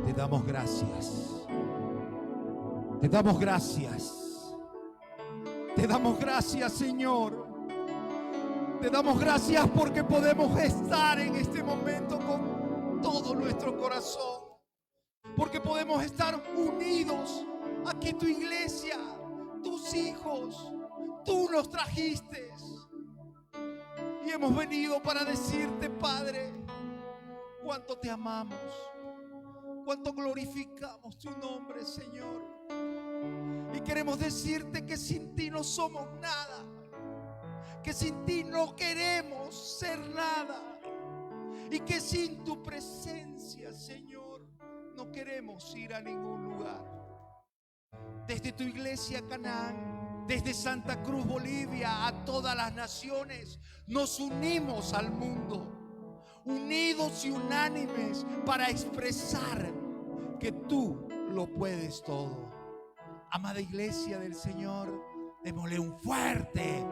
Te damos gracias. Te damos gracias. Te damos gracias, Señor. Te damos gracias porque podemos estar en este momento con todo nuestro corazón. Porque podemos estar unidos. Aquí tu iglesia, tus hijos, tú nos trajiste. Y hemos venido para decirte, Padre, cuánto te amamos, cuánto glorificamos tu nombre, Señor. Y queremos decirte que sin ti no somos nada, que sin ti no queremos ser nada, y que sin tu presencia, Señor, no queremos ir a ningún lugar. Desde tu iglesia Canaán, desde Santa Cruz, Bolivia, a todas las naciones, nos unimos al mundo, unidos y unánimes para expresar que tú lo puedes todo. Amada iglesia del Señor, démosle un fuerte,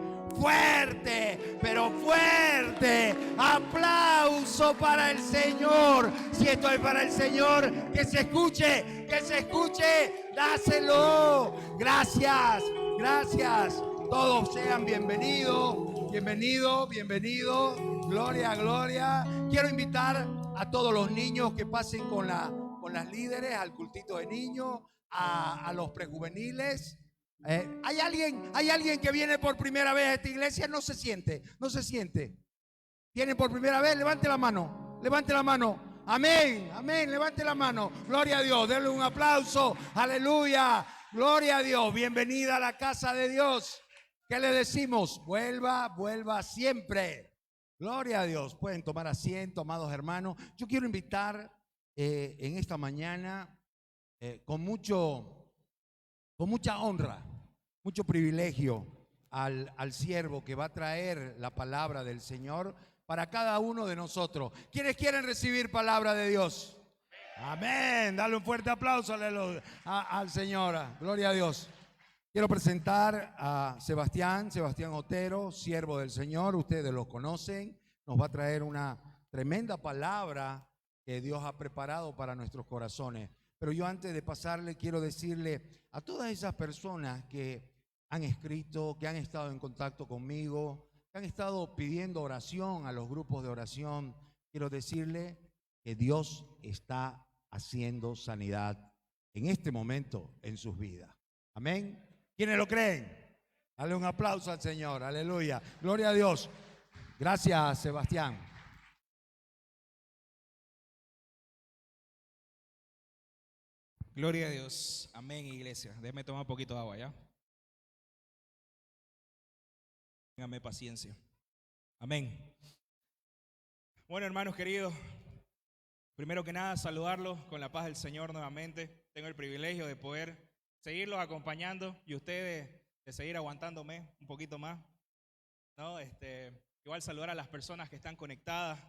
pero fuerte aplauso para el Señor. Si esto es para el Señor, que se escuche, dáselo. Gracias. Todos sean bienvenidos. Gloria. Quiero invitar a todos los niños que pasen con las líderes al cultito de niños, a los prejuveniles. ¿Hay alguien que viene por primera vez a esta iglesia? No se siente. ¿Viene por primera vez? Levante la mano. Amén. Levante la mano. Gloria a Dios. Denle un aplauso. Aleluya. Gloria a Dios. Bienvenida a la casa de Dios. ¿Qué le decimos? Vuelva siempre. Gloria a Dios. Pueden tomar asiento, amados hermanos. Yo quiero invitar en esta mañana con mucha honra, mucho privilegio al siervo que va a traer la palabra del Señor para cada uno de nosotros. ¿Quiénes quieren recibir palabra de Dios? Amén. Dale un fuerte aplauso al Señor. Gloria a Dios. Quiero presentar a Sebastián Otero, siervo del Señor. Ustedes lo conocen. Nos va a traer una tremenda palabra que Dios ha preparado para nuestros corazones. Pero yo, antes de pasarle, quiero decirle a todas esas personas que han escrito, que han estado en contacto conmigo, que han estado pidiendo oración a los grupos de oración, quiero decirle que Dios está haciendo sanidad en este momento en sus vidas. Amén. ¿Quiénes lo creen? Dale un aplauso al Señor. Aleluya. Gloria a Dios. Gracias, Sebastián. Gloria a Dios. Amén, iglesia. Déjeme tomar un poquito de agua, ¿ya? Téngame paciencia. Amén. Bueno, hermanos queridos, primero que nada, saludarlos con la paz del Señor nuevamente. Tengo el privilegio de poder seguirlos acompañando y ustedes de seguir aguantándome un poquito más, ¿no? Igual saludar a las personas que están conectadas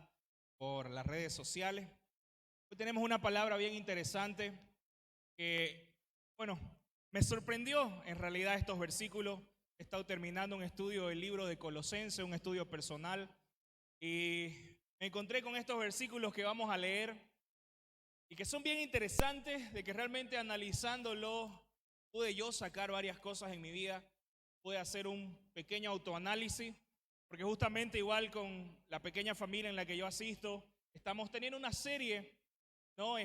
por las redes sociales. Hoy tenemos una palabra bien interesante que, bueno, me sorprendió en realidad estos versículos. He estado terminando un estudio del libro de Colosenses, un estudio personal, y me encontré con estos versículos que vamos a leer y que son bien interesantes, de que realmente analizándolo pude yo sacar varias cosas en mi vida, pude hacer un pequeño autoanálisis, porque justamente igual con la pequeña familia en la que yo asisto, estamos teniendo una serie, ¿no?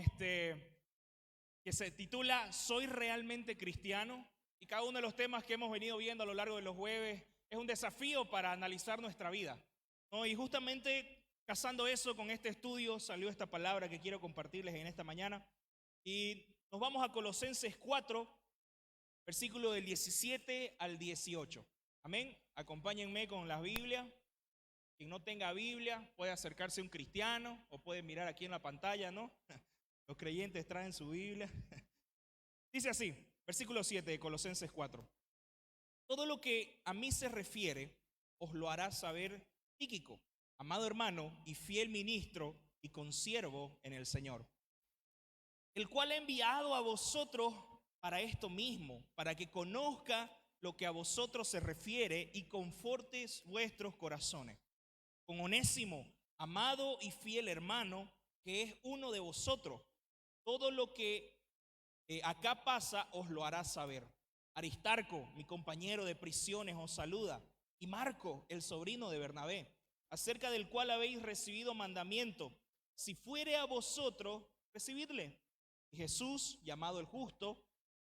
Que se titula ¿Soy realmente cristiano? Y cada uno de los temas que hemos venido viendo a lo largo de los jueves es un desafío para analizar nuestra vida, ¿no? Y justamente casando eso con este estudio salió esta palabra que quiero compartirles en esta mañana. Y nos vamos a Colosenses 4, versículo del 17 al 18. Amén. Acompáñenme con la Biblia. Quien no tenga Biblia puede acercarse a un cristiano o puede mirar aquí en la pantalla, ¿no? Los creyentes traen su Biblia. Dice así, versículo 7 de Colosenses 4. Todo lo que a mí se refiere os lo hará saber Tíquico, amado hermano y fiel ministro y consiervo en el Señor, el cual he enviado a vosotros para esto mismo, para que conozca lo que a vosotros se refiere y confortes vuestros corazones. Con Onésimo, amado y fiel hermano, que es uno de vosotros, todo lo que acá pasa os lo hará saber. Aristarco, mi compañero de prisiones, os saluda, y Marco, el sobrino de Bernabé, acerca del cual habéis recibido mandamiento. Si fuere a vosotros, recibidle. Y Jesús, llamado el Justo,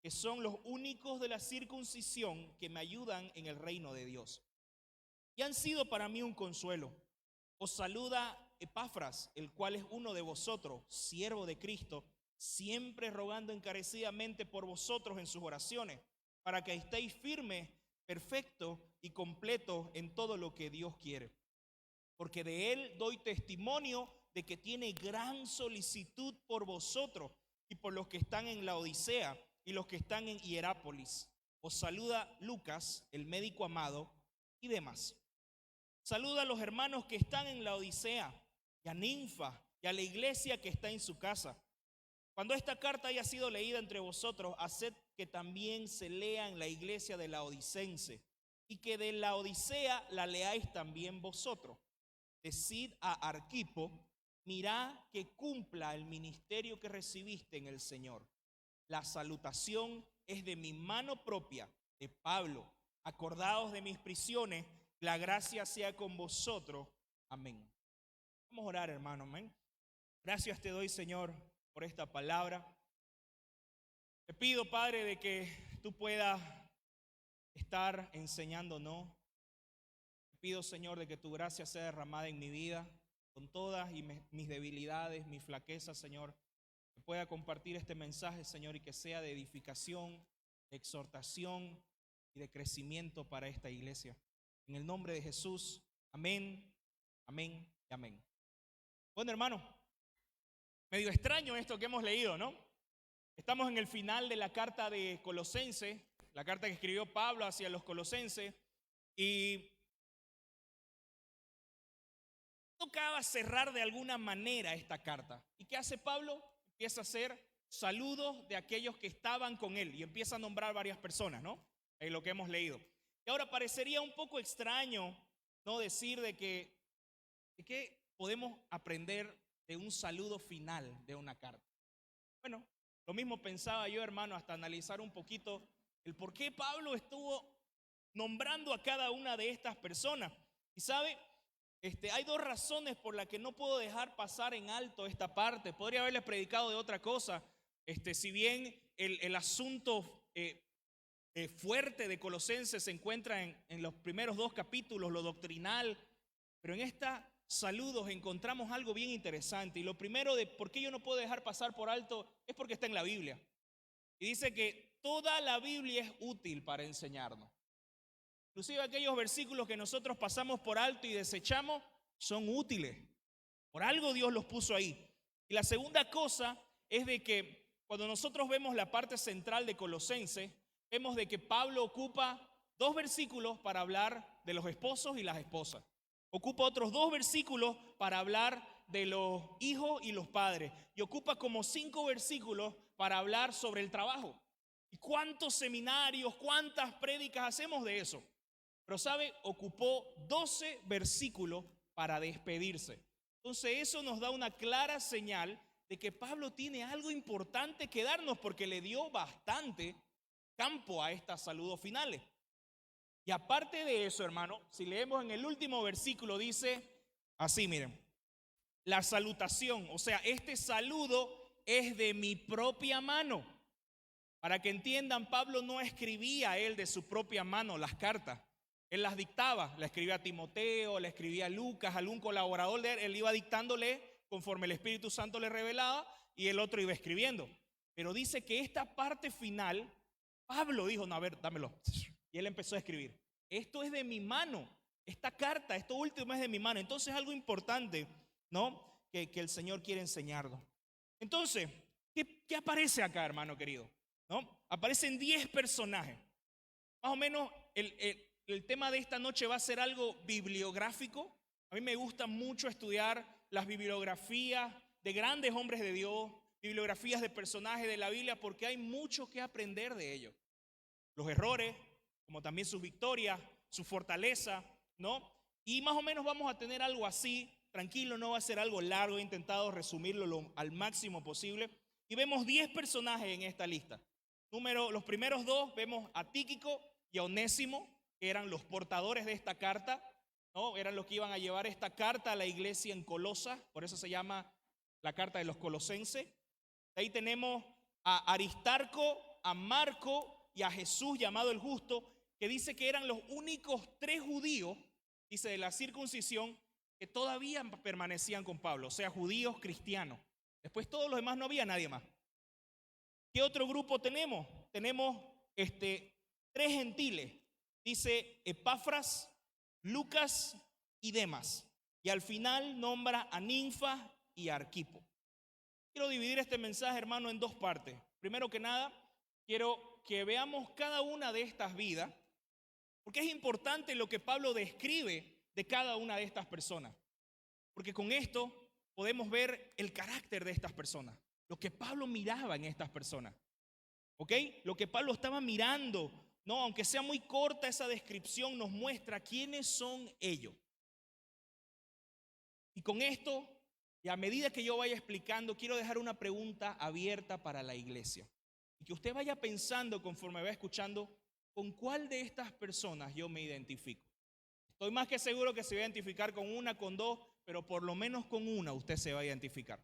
que son los únicos de la circuncisión que me ayudan en el reino de Dios. Y han sido para mí un consuelo. Os saluda Epafras, el cual es uno de vosotros, siervo de Cristo, siempre rogando encarecidamente por vosotros en sus oraciones, para que estéis firmes, perfectos y completos en todo lo que Dios quiere. Porque de él doy testimonio de que tiene gran solicitud por vosotros y por los que están en Laodicea y los que están en Hierápolis. Os saluda Lucas, el médico amado, y demás. Saluda a los hermanos que están en Laodicea, y a Ninfa, y a la iglesia que está en su casa. Cuando esta carta haya sido leída entre vosotros, haced que también se lea en la iglesia de Laodicense, y que de Laodicea la leáis también vosotros. Decid a Arquipo, mirá que cumpla el ministerio que recibiste en el Señor. La salutación es de mi mano propia, de Pablo. Acordaos de mis prisiones, la gracia sea con vosotros. Amén. Vamos a orar, hermano, amén. Gracias te doy, Señor, por esta palabra. Te pido, Padre, de que tú puedas estar enseñándonos. Te pido, Señor, de que tu gracia sea derramada en mi vida, con todas y mis debilidades, mis flaquezas, Señor. Que pueda compartir este mensaje, Señor, y que sea de edificación, de exhortación y de crecimiento para esta iglesia. En el nombre de Jesús, amén, amén y amén. Bueno, hermano, medio extraño esto que hemos leído, ¿no? Estamos en el final de la carta de Colosenses, la carta que escribió Pablo hacia los colosenses, y tocaba cerrar de alguna manera esta carta. ¿Y qué hace Pablo? Empieza a hacer saludos de aquellos que estaban con él y empieza a nombrar varias personas, ¿no? En lo que hemos leído. Y ahora parecería un poco extraño, ¿no? Decir de que podemos aprender de un saludo final de una carta. Bueno, lo mismo pensaba yo, hermano, hasta analizar un poquito el por qué Pablo estuvo nombrando a cada una de estas personas. Y sabe, hay dos razones por las que no puedo dejar pasar en alto esta parte. Podría haberles predicado de otra cosa. Si bien el asunto fuerte de Colosenses se encuentra en los primeros dos capítulos, lo doctrinal, pero en esta saludos encontramos algo bien interesante. Y lo primero de por qué yo no puedo dejar pasar por alto es porque está en la Biblia. Y dice que toda la Biblia es útil para enseñarnos. Inclusive aquellos versículos que nosotros pasamos por alto y desechamos son útiles. Por algo Dios los puso ahí. Y la segunda cosa es de que cuando nosotros vemos la parte central de Colosenses, vemos de que Pablo ocupa dos versículos para hablar de los esposos y las esposas. Ocupa otros dos versículos para hablar de los hijos y los padres. Y ocupa como 5 versículos para hablar sobre el trabajo. ¿Y cuántos seminarios, cuántas prédicas hacemos de eso? Pero sabe, ocupó 12 versículos para despedirse. Entonces eso nos da una clara señal de que Pablo tiene algo importante que darnos porque le dio bastante campo a estas saludos finales. Y aparte de eso, hermano, si leemos en el último versículo, dice así, miren, la salutación, o sea, este saludo es de mi propia mano. Para que entiendan, Pablo no escribía él de su propia mano las cartas. Él las dictaba, la escribía a Timoteo, la escribía a Lucas, algún colaborador de él iba dictándole conforme el Espíritu Santo le revelaba y el otro iba escribiendo. Pero dice que esta parte final, Pablo dijo, no, a ver, dámelo. Y él empezó a escribir, esto es de mi mano, esta carta, esto último es de mi mano. Entonces algo importante, ¿no? Que el Señor quiere enseñarnos. Entonces, ¿qué aparece acá, hermano querido? ¿No? Aparecen 10 personajes. Más o menos el tema de esta noche va a ser algo bibliográfico. A mí me gusta mucho estudiar las bibliografías de grandes hombres de Dios, bibliografías de personajes de la Biblia, porque hay mucho que aprender de ellos. Los errores, como también sus victorias, su fortaleza, ¿no? Y más o menos vamos a tener algo así, tranquilo, no va a ser algo largo, he intentado resumirlo al máximo posible, Y vemos 10 personajes en esta lista. Los primeros dos vemos a Tíquico y a Onésimo, que eran los portadores de esta carta, ¿no? Eran los que iban a llevar esta carta a la iglesia en Colosa, por eso se llama la carta de los colosenses. De ahí tenemos a Aristarco, a Marco y a Jesús llamado el Justo, que dice que eran los únicos 3 judíos, dice, de la circuncisión, que todavía permanecían con Pablo, o sea, judíos cristianos. Después todos los demás no había nadie más. ¿Qué otro grupo tenemos? Tenemos 3 gentiles, dice Epafras, Lucas y Demas. Y al final nombra a Ninfa y a Arquipo. Quiero dividir este mensaje, hermano, en 2 partes. Primero que nada, quiero que veamos cada una de estas vidas, porque es importante lo que Pablo describe de cada una de estas personas. Porque con esto podemos ver el carácter de estas personas, lo que Pablo miraba en estas personas. ¿Ok? Lo que Pablo estaba mirando, ¿no? Aunque sea muy corta esa descripción, nos muestra quiénes son ellos. Y con esto, y a medida que yo vaya explicando, quiero dejar una pregunta abierta para la iglesia. Y que usted vaya pensando conforme va escuchando, ¿con cuál de estas personas yo me identifico? Estoy más que seguro que se va a identificar con una, con 2, pero por lo menos con una usted se va a identificar.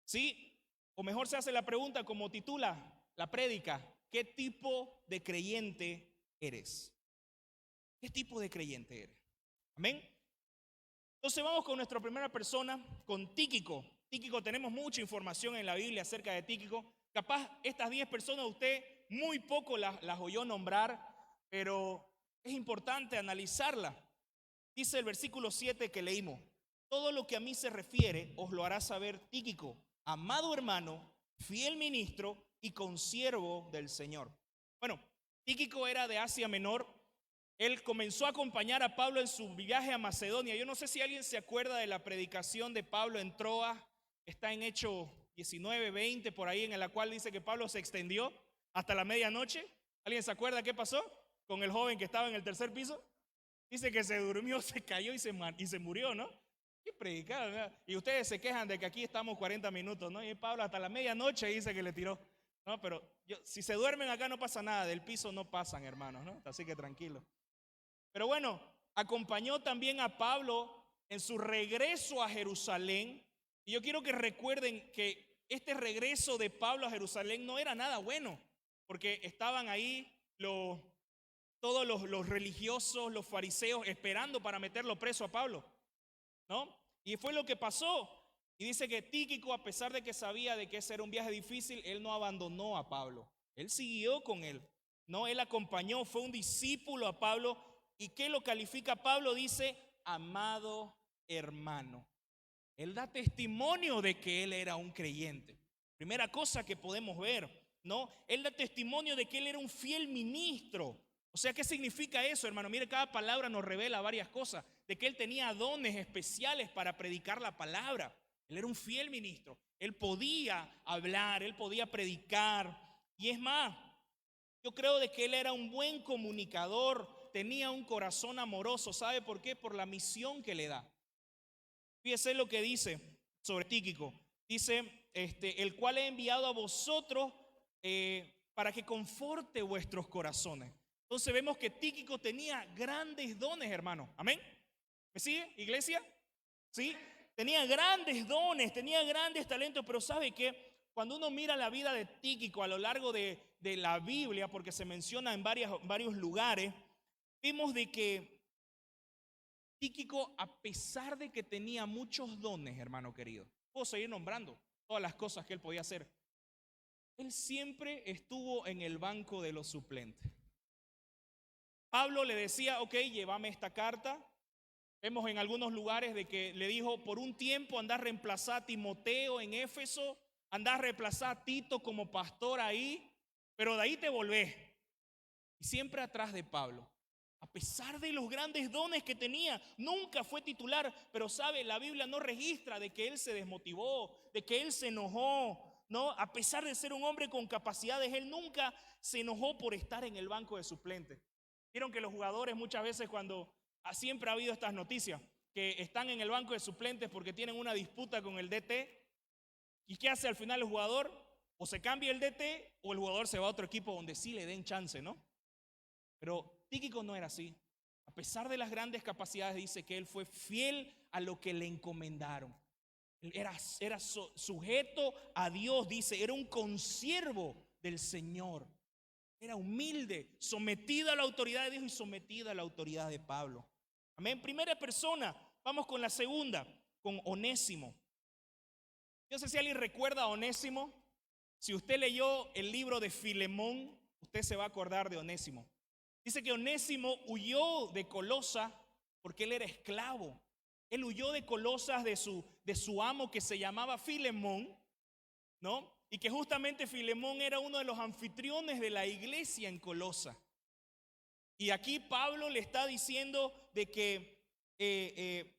¿Sí? O mejor se hace la pregunta como titula la prédica: ¿qué tipo de creyente eres? ¿Qué tipo de creyente eres? Amén. Entonces vamos con nuestra primera persona, con Tíquico. Tíquico, tenemos mucha información en la Biblia acerca de Tíquico. Capaz estas 10 personas usted muy poco las oyó nombrar, pero es importante analizarla. Dice el versículo 7 que leímos: todo lo que a mí se refiere os lo hará saber Tíquico, amado hermano, fiel ministro y consiervo del Señor. Bueno, Tíquico era de Asia Menor. Él comenzó a acompañar a Pablo en su viaje a Macedonia. Yo no sé si alguien se acuerda de la predicación de Pablo en Troas, está en Hechos 19, 20, por ahí, en la cual dice que Pablo se extendió hasta la medianoche. ¿Alguien se acuerda qué pasó con el joven que estaba en el 3er piso? Dice que se durmió, se cayó y se murió, ¿no? ¿Qué predicaron, ¿verdad? Y ustedes se quejan de que aquí estamos 40 minutos, ¿no? Y Pablo hasta la medianoche dice que le tiró. No, pero si se duermen acá no pasa nada, del piso no pasan, hermanos, ¿no? Así que tranquilo. Pero bueno, acompañó también a Pablo en su regreso a Jerusalén. Y yo quiero que recuerden que este regreso de Pablo a Jerusalén no era nada bueno, porque estaban ahí todos los religiosos, los fariseos, esperando para meterlo preso a Pablo, ¿no? Y fue lo que pasó. Y dice que Tíquico, a pesar de que sabía de que ese era un viaje difícil, él no abandonó a Pablo. Él siguió con él, ¿no? Él acompañó, fue un discípulo a Pablo. ¿Y qué lo califica Pablo? Dice, amado hermano. Él da testimonio de que él era un creyente. Primera cosa que podemos ver, ¿no? Él da testimonio de que él era un fiel ministro. O sea, ¿qué significa eso, hermano? Mire, cada palabra nos revela varias cosas. De que él tenía dones especiales para predicar la palabra. Él era un fiel ministro. Él podía hablar, él podía predicar. Y es más, yo creo de que él era un buen comunicador. Tenía un corazón amoroso. ¿Sabe por qué? Por la misión que le da. Fíjese lo que dice sobre Tíquico. Dice, el cual he enviado a vosotros para que conforte vuestros corazones. Entonces vemos que Tíquico tenía grandes dones, hermano. ¿Amén? ¿Me sigue, iglesia? ¿Sí? Tenía grandes dones, tenía grandes talentos, pero ¿sabe qué? Cuando uno mira la vida de Tíquico a lo largo de la Biblia, porque se menciona en varios lugares, vimos de que Tíquico, a pesar de que tenía muchos dones, hermano querido, puedo seguir nombrando todas las cosas que él podía hacer, él siempre estuvo en el banco de los suplentes. Pablo le decía, ok, llévame esta carta. Vemos en algunos lugares de que le dijo, por un tiempo andá a reemplazar a Timoteo en Éfeso, andá a reemplazar a Tito como pastor ahí, pero de ahí te volvés. Y siempre atrás de Pablo. A pesar de los grandes dones que tenía, nunca fue titular, pero sabe, la Biblia no registra de que él se desmotivó, de que él se enojó, ¿no? A pesar de ser un hombre con capacidades, él nunca se enojó por estar en el banco de suplentes. Vieron que los jugadores muchas veces siempre ha habido estas noticias, que están en el banco de suplentes porque tienen una disputa con el DT. ¿Y qué hace al final el jugador? O se cambia el DT o el jugador se va a otro equipo donde sí le den chance, ¿no? Pero Tíquico no era así. A pesar de las grandes capacidades, dice que él fue fiel a lo que le encomendaron. Era sujeto a Dios, dice, era un consiervo del Señor. Era humilde, sometido a la autoridad de Dios y sometido a la autoridad de Pablo. Amén. Primera persona, vamos con la segunda, con Onésimo. Yo no sé si alguien recuerda a Onésimo. Si usted leyó el libro de Filemón, usted se va a acordar de Onésimo. Dice que Onésimo huyó de Colosa porque él era esclavo. Él huyó de Colosas de su amo que se llamaba Filemón, ¿no? Y que justamente Filemón era uno de los anfitriones de la iglesia en Colosa. Y aquí Pablo le está diciendo de que,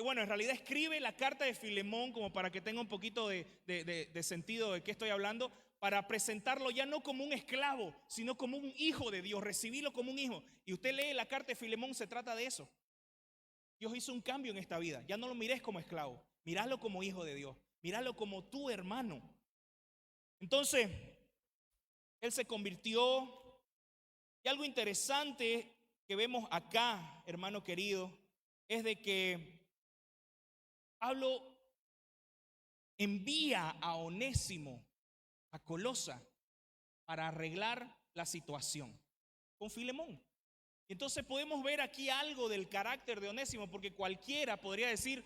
bueno, en realidad escribe la carta de Filemón como para que tenga un poquito de sentido de qué estoy hablando, para presentarlo ya no como un esclavo, sino como un hijo de Dios, recibirlo como un hijo. Y usted lee la carta de Filemón, se trata de eso. Dios hizo un cambio en esta vida. Ya no lo mires como esclavo, míralo como hijo de Dios, míralo como tu hermano. Entonces, él se convirtió. Y algo interesante que vemos acá, hermano querido, es de que Pablo envía a Onésimo a Colosa para arreglar la situación con Filemón. Entonces podemos ver aquí algo del carácter de Onésimo, porque cualquiera podría decir,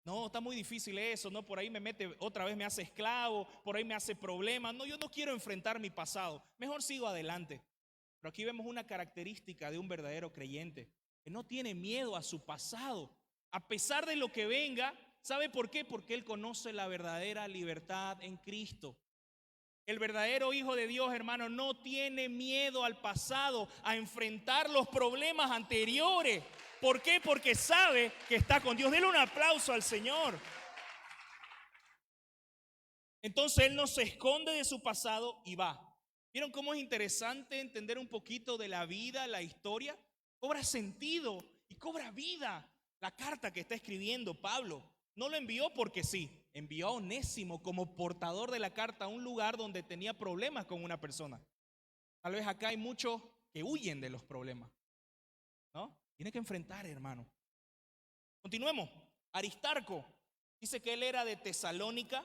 no, está muy difícil eso, no, por ahí me mete, otra vez me hace esclavo, por ahí me hace problemas, no, yo no quiero enfrentar mi pasado, mejor sigo adelante. Pero aquí vemos una característica de un verdadero creyente, que no tiene miedo a su pasado, a pesar de lo que venga. ¿Sabe por qué? Porque él conoce la verdadera libertad en Cristo. El verdadero hijo de Dios, hermano, no tiene miedo al pasado, a enfrentar los problemas anteriores. ¿Por qué? Porque sabe que está con Dios. Denle un aplauso al Señor. Entonces él no se esconde de su pasado y va. ¿Vieron cómo es interesante entender un poquito de la vida, la historia? Cobra sentido y cobra vida la carta que está escribiendo Pablo. No lo envió porque sí, envió a Onésimo como portador de la carta a un lugar donde tenía problemas con una persona. Tal vez acá hay muchos que huyen de los problemas, ¿no? Tiene que enfrentar, hermano. Continuemos. Aristarco dice que él era de Tesalónica.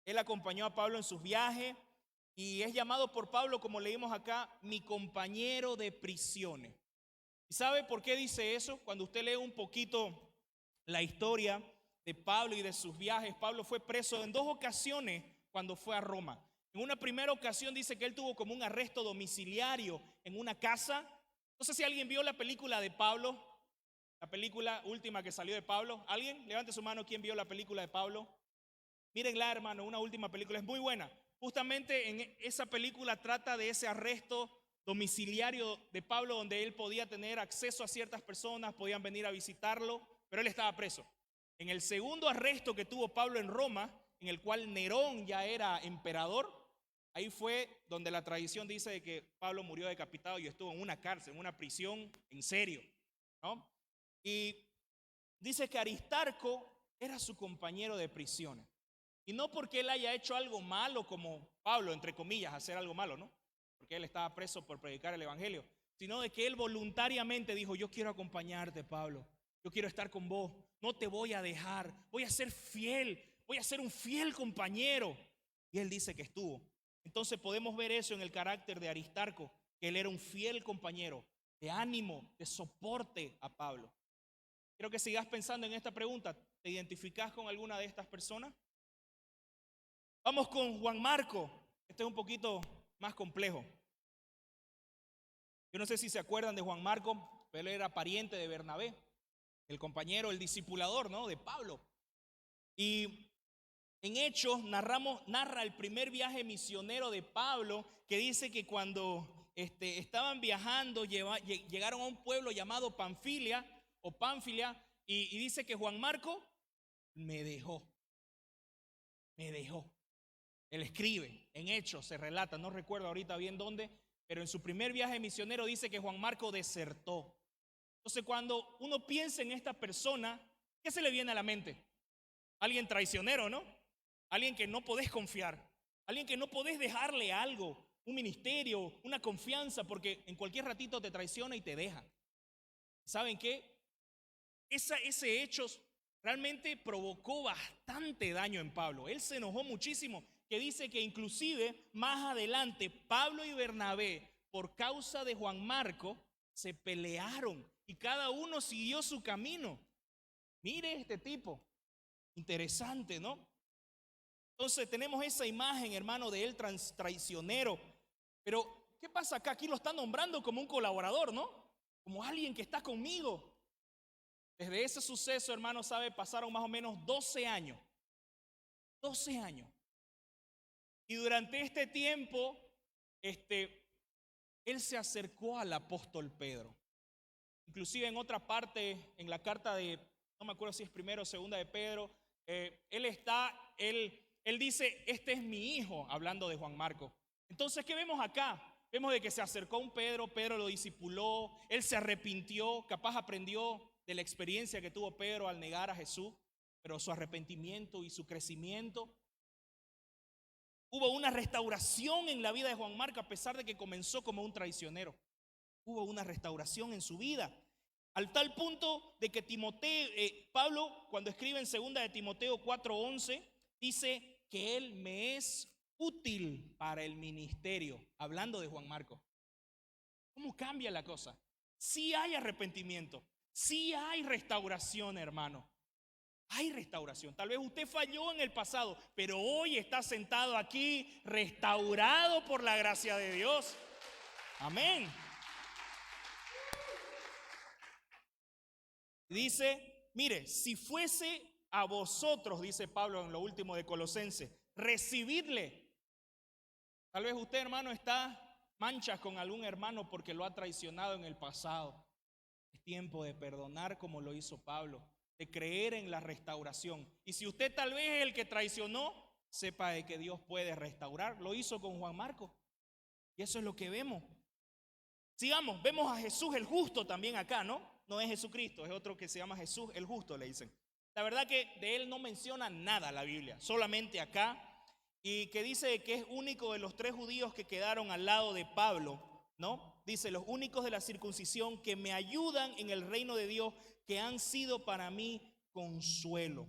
Él acompañó a Pablo en sus viajes y es llamado por Pablo, como leímos acá, mi compañero de prisiones. ¿Y sabe por qué dice eso? Cuando usted lee un poquito la historia de Pablo y de sus viajes, Pablo fue preso en 2 ocasiones cuando fue a Roma. En una primera ocasión dice que él tuvo como un arresto domiciliario en una casa. No sé si alguien vio la película de Pablo, la película última que salió de Pablo. ¿Alguien? Levante su mano, ¿quién vio la película de Pablo? Mírenla, hermano, una última película, es muy buena. Justamente en esa película trata de ese arresto domiciliario de Pablo, donde él podía tener acceso a ciertas personas, podían venir a visitarlo, pero él estaba preso. En el segundo arresto que tuvo Pablo en Roma, en el cual Nerón ya era emperador, ahí fue donde la tradición dice de que Pablo murió decapitado y estuvo en una cárcel, en una prisión en serio, ¿no? Y dice que Aristarco era su compañero de prisiones. Y no porque él haya hecho algo malo como Pablo, entre comillas, hacer algo malo, ¿no? Porque él estaba preso por predicar el evangelio, sino de que él voluntariamente dijo, yo quiero acompañarte, Pablo, yo quiero estar con vos, no te voy a dejar, voy a ser fiel, voy a ser un fiel compañero. Y él dice que estuvo. Entonces podemos ver eso en el carácter de Aristarco, que él era un fiel compañero, de ánimo, de soporte a Pablo. Quiero que sigas pensando en esta pregunta, ¿te identificás con alguna de estas personas? Vamos con Juan Marco. Este es un poquito más complejo. Yo no sé si se acuerdan de Juan Marco, pero él era pariente de Bernabé, el compañero, el discipulador, ¿no?, de Pablo. Y en Hechos narra el primer viaje misionero de Pablo, que dice que cuando estaban viajando llegaron a un pueblo llamado Panfilia y dice que Juan Marco me dejó. Él escribe, en Hechos se relata, no recuerdo ahorita bien dónde, pero en su primer viaje misionero dice que Juan Marco desertó. Entonces cuando uno piensa en esta persona, ¿qué se le viene a la mente? Alguien traicionero, ¿no? alguien que no podés confiar, alguien que no podés dejarle algo, un ministerio, una confianza, porque en cualquier ratito te traiciona y te deja. ¿Saben qué? Ese hecho realmente provocó bastante daño en Pablo. Él se enojó muchísimo, que dice que inclusive más adelante Pablo y Bernabé, por causa de Juan Marco, se pelearon y cada uno siguió su camino. Mire este tipo, interesante, ¿no? Entonces tenemos esa imagen, hermano, de él traicionero. Pero, ¿qué pasa acá? Aquí lo está nombrando como un colaborador, ¿no? Como alguien que está conmigo. Desde ese suceso, hermano, sabe, pasaron más o menos 12 años. 12 años. Y durante este tiempo, él se acercó al apóstol Pedro. Inclusive en otra parte, en la carta de, no me acuerdo si es primera o segunda de Pedro, él dice, este es mi hijo, hablando de Juan Marco. Entonces, ¿qué vemos acá? Vemos de que se acercó un Pedro, Pedro lo discipuló, él se arrepintió, capaz aprendió de la experiencia que tuvo Pedro al negar a Jesús, pero su arrepentimiento y su crecimiento. Hubo una restauración en la vida de Juan Marco, a pesar de que comenzó como un traicionero. Hubo una restauración en su vida, al tal punto de que Pablo, cuando escribe en 2 de Timoteo 4:11, dice que él me es útil para el ministerio, hablando de Juan Marco. ¿Cómo cambia la cosa? Sí hay arrepentimiento, sí hay restauración, hermano. Hay restauración. Tal vez usted falló en el pasado, pero hoy está sentado aquí restaurado por la gracia de Dios. Amén. Dice, mire, si fuese a vosotros, dice Pablo en lo último de Colosenses, recibidle. Tal vez usted, hermano, está manchas con algún hermano porque lo ha traicionado en el pasado. Es tiempo de perdonar como lo hizo Pablo, de creer en la restauración. Y si usted tal vez es el que traicionó, sepa de que Dios puede restaurar. Lo hizo con Juan Marco. Y eso es lo que vemos. Sigamos, vemos a Jesús el justo también acá, ¿no? No es Jesucristo, es otro que se llama Jesús el justo, le dicen. La verdad que de él no menciona nada la Biblia, solamente acá. Y que dice que es único de los 3 judíos que quedaron al lado de Pablo, ¿no? Dice, los únicos de la circuncisión que me ayudan en el reino de Dios, que han sido para mí consuelo.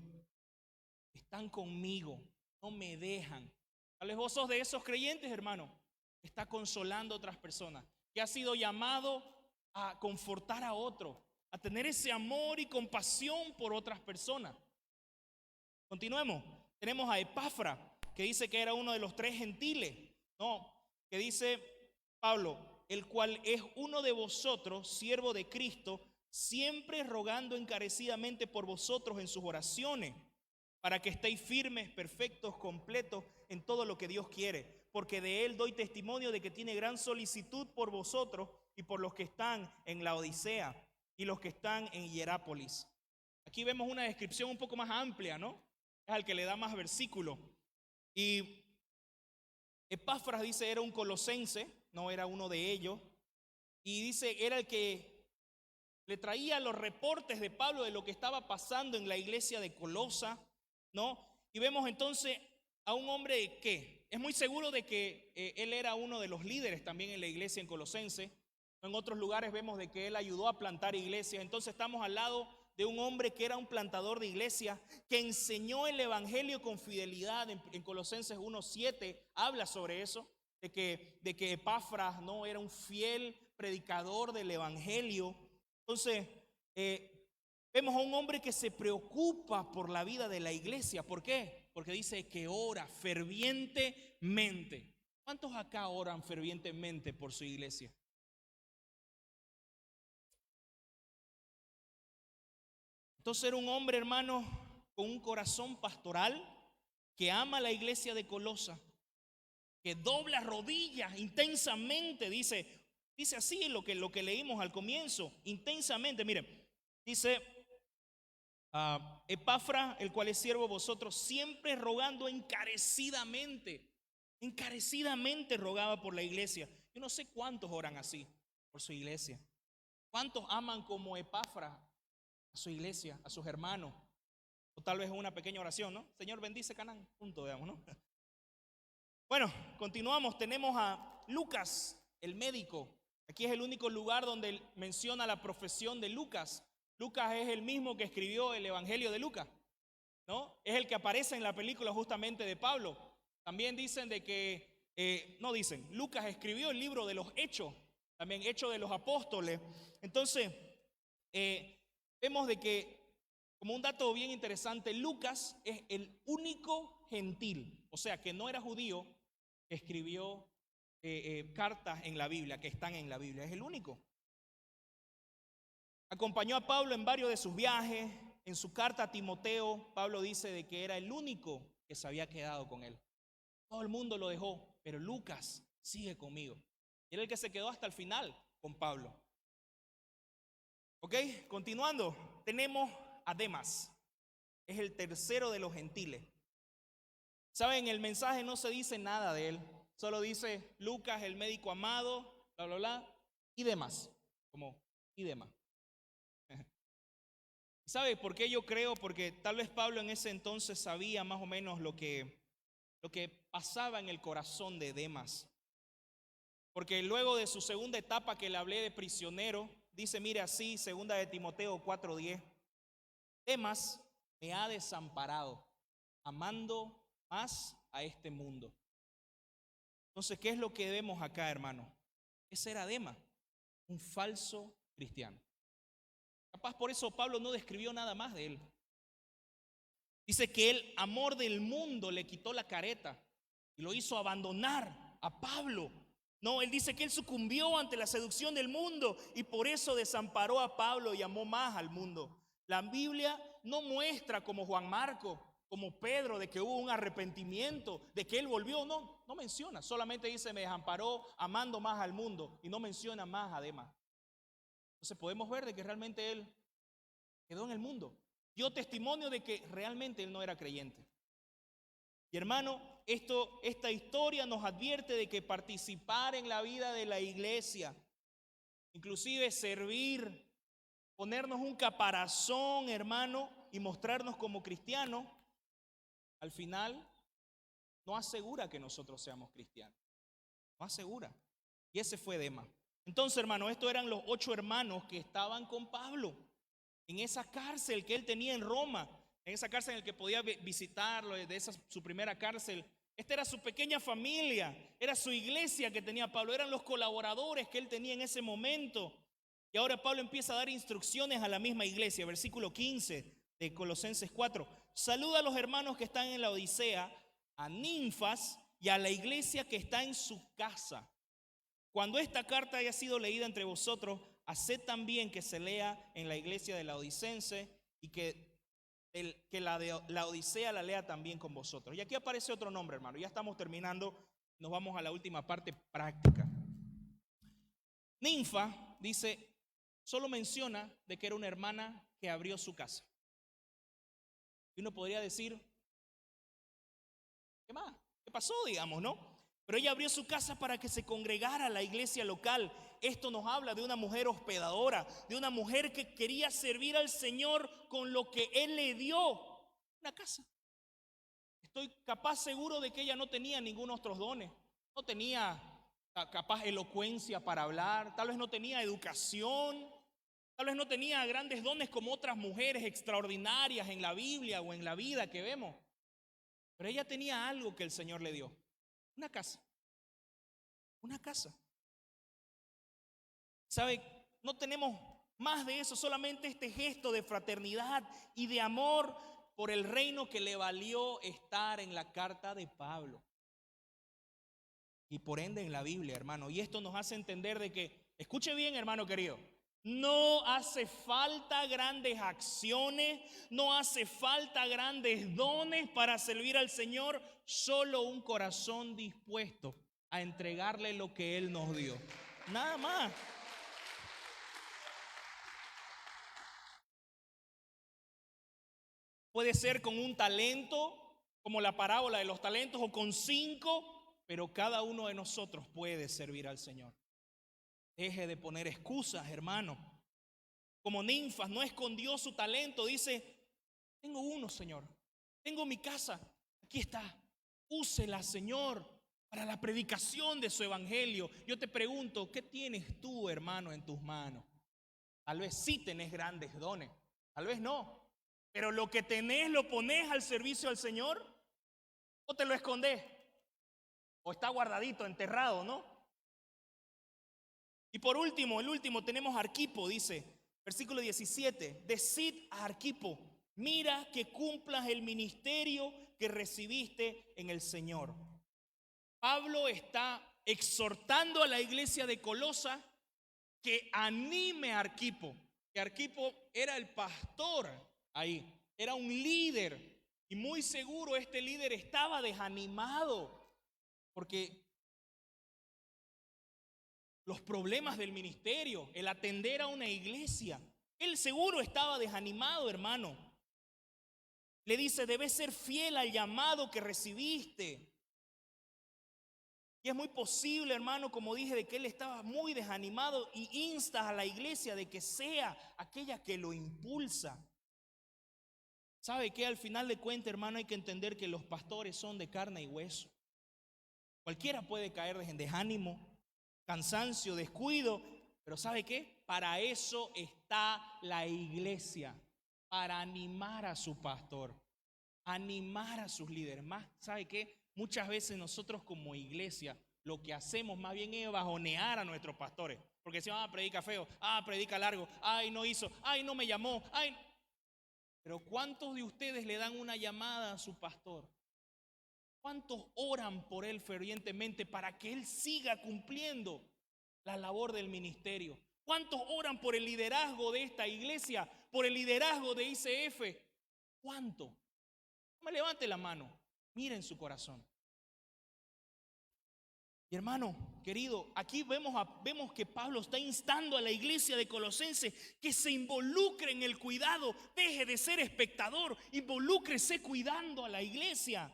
Están conmigo, no me dejan. Tal vez vos sos de esos creyentes, hermano, que está consolando a otras personas, que ha sido llamado a confortar a otro, a tener ese amor y compasión por otras personas. Continuemos. Tenemos a Epafra, que dice que era uno de los 3 gentiles, no, que dice Pablo, el cual es uno de vosotros, siervo de Cristo, siempre rogando encarecidamente por vosotros en sus oraciones, para que estéis firmes, perfectos, completos en todo lo que Dios quiere, porque de él doy testimonio de que tiene gran solicitud por vosotros y por los que están en la Odisea y los que están en Hierápolis. Aquí vemos una descripción un poco más amplia, ¿no? Es al que le da más versículo. Y Epafras dice era un colosense, no era uno de ellos, y dice era el que le traía los reportes de Pablo de lo que estaba pasando en la iglesia de Colosa, ¿no? Y vemos entonces a un hombre que es muy seguro de que él era uno de los líderes también en la iglesia en Colosense. En otros lugares vemos de que él ayudó a plantar iglesias. Entonces estamos al lado de un hombre que era un plantador de iglesias, que enseñó el evangelio con fidelidad. En Colosenses 1:7 habla sobre eso, de que Epafras no era un fiel predicador del evangelio. Entonces vemos a un hombre que se preocupa por la vida de la iglesia. ¿Por qué? Porque dice que ora fervientemente. ¿Cuántos acá oran fervientemente por su iglesia? Entonces era un hombre, hermano, con un corazón pastoral, que ama la iglesia de Colosa, que dobla rodillas intensamente, dice así lo que leímos al comienzo, intensamente. Miren, dice Epafras, el cual es siervo de vosotros, siempre rogando encarecidamente rogaba por la iglesia. Yo no sé cuántos oran así por su iglesia. ¿Cuántos aman como Epafras a su iglesia, a sus hermanos? O tal vez una pequeña oración, ¿no? Señor, bendice Canaán. Punto, digamos, ¿no? Bueno, continuamos. Tenemos a Lucas, el médico. Aquí es el único lugar donde él menciona la profesión de Lucas. Lucas es el mismo que escribió el Evangelio de Lucas, ¿no? Es el que aparece en la película justamente de Pablo. También dicen de que, no dicen, Lucas escribió el libro de los Hechos, también Hechos de los Apóstoles. Entonces, vemos de que, como un dato bien interesante, Lucas es el único gentil, o sea, que no era judío, que escribió cartas en la Biblia, que están en la Biblia. Es el único. Acompañó a Pablo en varios de sus viajes. En su carta a Timoteo, Pablo dice de que era el único que se había quedado con él. Todo el mundo lo dejó, pero Lucas sigue conmigo. Y era el que se quedó hasta el final con Pablo. Ok, continuando, tenemos a Demas. Es el tercero de los gentiles. Saben, el mensaje no se dice nada de él. Solo dice Lucas, el médico amado, bla, bla, bla, y demás. Como, y demás. ¿Sabe por qué yo creo? Porque tal vez Pablo en ese entonces sabía más o menos lo que pasaba en el corazón de Demas. Porque luego de su segunda etapa que le hablé de prisionero, dice, mire así, segunda de Timoteo 4:10, Demas me ha desamparado, amando más a este mundo. Entonces, ¿qué es lo que vemos acá, hermano? Ese era Demas, un falso cristiano. Capaz por eso Pablo no describió nada más de él. Dice que el amor del mundo le quitó la careta y lo hizo abandonar a Pablo. No, él dice que él sucumbió ante la seducción del mundo y por eso desamparó a Pablo y amó más al mundo. La Biblia no muestra como Juan Marcos, como Pedro, de que hubo un arrepentimiento, de que él volvió. No menciona, solamente dice me desamparó amando más al mundo y no menciona más además. Entonces podemos ver de que realmente él quedó en el mundo. Dio testimonio de que realmente él no era creyente. Y hermano, esta historia nos advierte de que participar en la vida de la iglesia, inclusive servir, ponernos un caparazón, hermano, y mostrarnos como cristianos, al final no asegura que nosotros seamos cristianos. No asegura. Y ese fue Demas. Entonces, hermano, estos eran los 8 hermanos que estaban con Pablo en esa cárcel que él tenía en Roma, en esa cárcel en la que podía visitarlo, de esa su primera cárcel. Esta era su pequeña familia, era su iglesia que tenía Pablo, eran los colaboradores que él tenía en ese momento. Y ahora Pablo empieza a dar instrucciones a la misma iglesia, versículo 15 de Colosenses 4. Saluda a los hermanos que están en la Odisea, a Ninfas y a la iglesia que está en su casa. Cuando esta carta haya sido leída entre vosotros, haced también que se lea en la iglesia de Laodicense y que la Odisea la lea también con vosotros. Y aquí aparece otro nombre, hermano. Ya estamos terminando, nos vamos a la última parte práctica. Ninfa dice, solo menciona de que era una hermana que abrió su casa. Y uno podría decir, ¿qué más? ¿Qué pasó, digamos, no? Pero ella abrió su casa para que se congregara a la iglesia local. Esto nos habla de una mujer hospedadora, de una mujer que quería servir al Señor con lo que Él le dio, una casa. Estoy capaz seguro de que ella no tenía ningún otros dones. No tenía capaz elocuencia para hablar, tal vez no tenía educación, tal vez no tenía grandes dones como otras mujeres extraordinarias en la Biblia o en la vida que vemos. Pero ella tenía algo que el Señor le dio. Una casa. Una casa. ¿Sabe? No tenemos más de eso, solamente este gesto de fraternidad y de amor por el reino que le valió estar en la carta de Pablo. Y por ende en la Biblia, hermano. Y esto nos hace entender de que, escuche bien, hermano querido, no hace falta grandes acciones, no hace falta grandes dones para servir al Señor, solo un corazón dispuesto a entregarle lo que Él nos dio. Nada más. Puede ser con un talento, como la parábola de los talentos, o con 5, pero cada uno de nosotros puede servir al Señor. Deje de poner excusas, hermano. Como Ninfas no escondió su talento, dice, Tengo uno, Señor. Tengo mi casa. Aquí está. Úsela, Señor, para la predicación de su evangelio. Yo te pregunto, ¿qué tienes tú, hermano, en tus manos? Tal vez sí tenés grandes dones, tal vez no. Pero lo que tenés, ¿lo ponés al servicio del Señor? ¿O te lo escondés? ¿O está guardadito, enterrado, no? Y por último, el último tenemos a Arquipo, dice, versículo 17. Decid a Arquipo, mira que cumplas el ministerio que recibiste en el Señor. Pablo está exhortando a la iglesia de Colosa que anime a Arquipo. Que Arquipo era el pastor ahí, era un líder. Y muy seguro este líder estaba desanimado porque los problemas del ministerio, el atender a una iglesia, él seguro estaba desanimado, hermano. Le dice, debes ser fiel al llamado que recibiste. Y es muy posible, hermano, como dije, de que él estaba muy desanimado y insta a la iglesia de que sea aquella que lo impulsa. ¿Sabe qué? Al final de cuentas, hermano, hay que entender que los pastores son de carne y hueso. Cualquiera puede caer en desánimo, cansancio, descuido, pero ¿sabe qué? Para eso está la iglesia, para animar a su pastor, animar a sus líderes. Más, ¿sabe qué? Muchas veces nosotros como iglesia lo que hacemos más bien es bajonear a nuestros pastores, porque si predica feo, predica largo, no hizo, no me llamó, Pero ¿cuántos de ustedes le dan una llamada a su pastor? ¿Cuántos oran por él fervientemente para que él siga cumpliendo la labor del ministerio? ¿Cuántos oran por el liderazgo de esta iglesia, por el liderazgo de ICF? ¿Cuánto? No me levante la mano, miren su corazón. Y hermano querido, aquí vemos que Pablo está instando a la iglesia de Colosenses que se involucre en el cuidado, deje de ser espectador, involúcrese cuidando a la iglesia.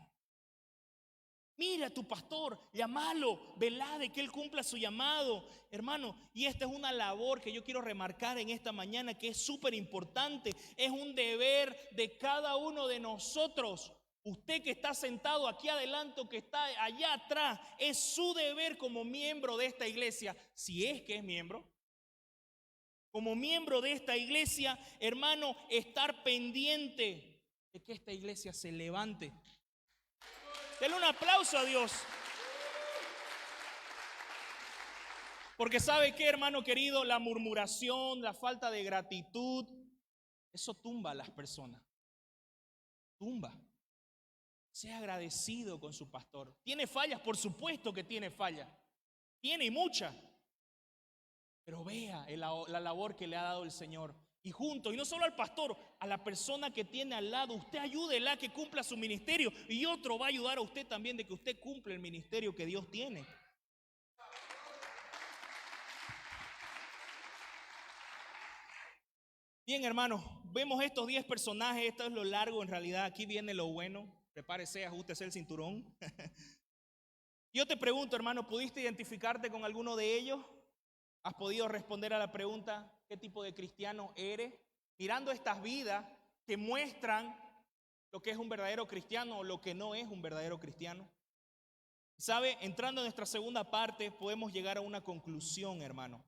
Mira a tu pastor, llámalo, velá de que él cumpla su llamado, hermano. Y esta es una labor que yo quiero remarcar en esta mañana que es súper importante. Es un deber de cada uno de nosotros. Usted que está sentado aquí adelante o que está allá atrás, es su deber como miembro de esta iglesia, si es que es miembro. Como miembro de esta iglesia, hermano, estar pendiente de que esta iglesia se levante. Denle un aplauso a Dios. Porque ¿sabe qué, hermano querido? La murmuración, la falta de gratitud, eso tumba a las personas. Tumba. Sea agradecido con su pastor. ¿Tiene fallas? Por supuesto que tiene fallas. Tiene y muchas. Pero vea la labor que le ha dado el Señor. Y junto, y no solo al pastor, a la persona que tiene al lado, usted ayúdela a que cumpla su ministerio. Y otro va a ayudar a usted también de que usted cumpla el ministerio que Dios tiene. Bien, hermanos, vemos estos 10 personajes. Esto es lo largo en realidad. Aquí viene lo bueno. Prepárese, ajústese el cinturón. Yo te pregunto, hermano, ¿pudiste identificarte con alguno de ellos? ¿Has podido responder a la pregunta, qué tipo de cristiano eres? Mirando estas vidas que muestran lo que es un verdadero cristiano o lo que no es un verdadero cristiano. ¿Sabe? Entrando en nuestra segunda parte, podemos llegar a una conclusión, hermano.